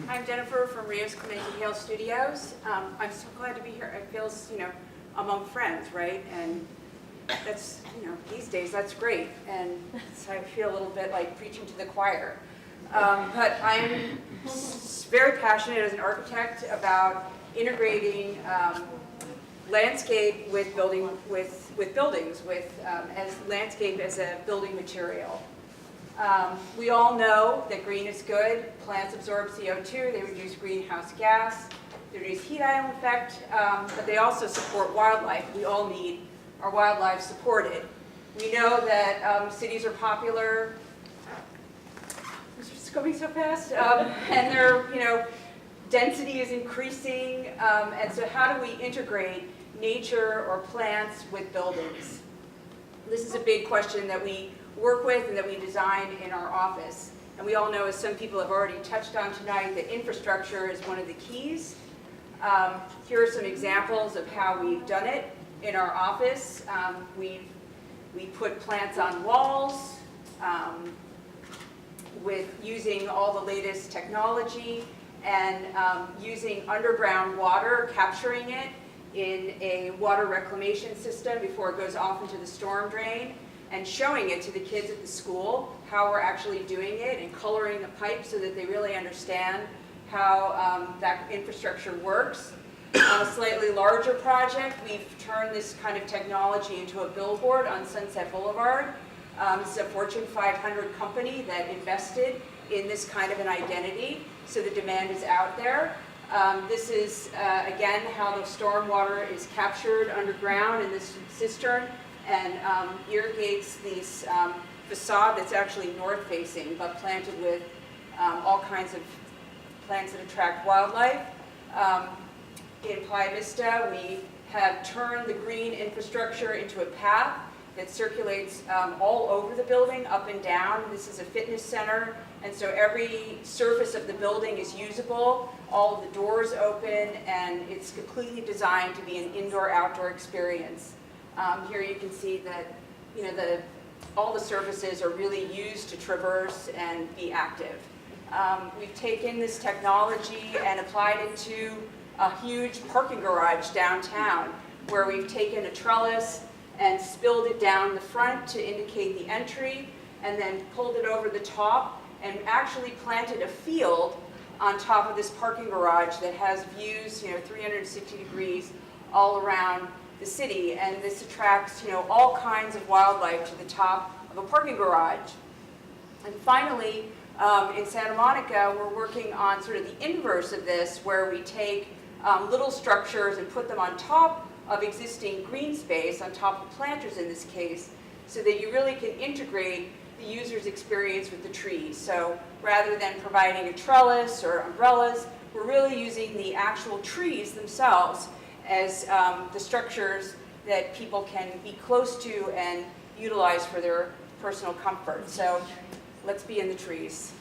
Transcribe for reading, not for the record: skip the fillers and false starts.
I'm Jennifer from Rios Clemente Hale Studios. I'm so glad to be here. It feels, among friends, right? And that's, these days that's great. And so I feel a little bit like preaching to the choir. But I'm very passionate as an architect about integrating landscape with buildings, as landscape as a building material. We all know that green is good. Plants absorb CO2, they reduce greenhouse gas, they reduce heat island effect, but they also support wildlife. We all need our wildlife supported. We know that cities are popular. It's just going so fast, and their density is increasing. And so, how do we integrate nature or plants with buildings? This is a big question that we work with and that we design in our office. And we all know, as some people have already touched on tonight, that infrastructure is one of the keys. Here are some examples of how we've done it in our office. We put plants on walls with using all the latest technology and using underground water, capturing it in a water reclamation system before it goes off into the storm drain, and showing it to the kids at the school, how we're actually doing it, and coloring the pipe so that they really understand how that infrastructure works. On a slightly larger project, we've turned this kind of technology into a billboard on Sunset Boulevard. This is a Fortune 500 company that invested in this kind of an identity, so the demand is out there. This is, again, how the storm water is captured underground in this cistern and irrigates this facade that's actually north-facing, but planted with all kinds of plants that attract wildlife. In Playa Vista, we have turned the green infrastructure into a path that circulates all over the building, up and down. This is a fitness center, and so every surface of the building is usable. All of the doors open, and it's completely designed to be an indoor-outdoor experience. Here you can see that all the surfaces are really used to traverse and be active. We've taken this technology and applied it to a huge parking garage downtown, where we've taken a trellis and spilled it down the front to indicate the entry, and then pulled it over the top and actually planted a field on top of this parking garage that has views 360 degrees all around the city. And this attracts all kinds of wildlife to the top of a parking garage. And finally, in Santa Monica, we're working on sort of the inverse of this, where we take little structures and put them on top of existing green space, on top of planters in this case, so that you really can integrate the user's experience with the trees. So rather than providing a trellis or umbrellas, we're really using the actual trees themselves as the structures that people can be close to and utilize for their personal comfort. So let's be in the trees.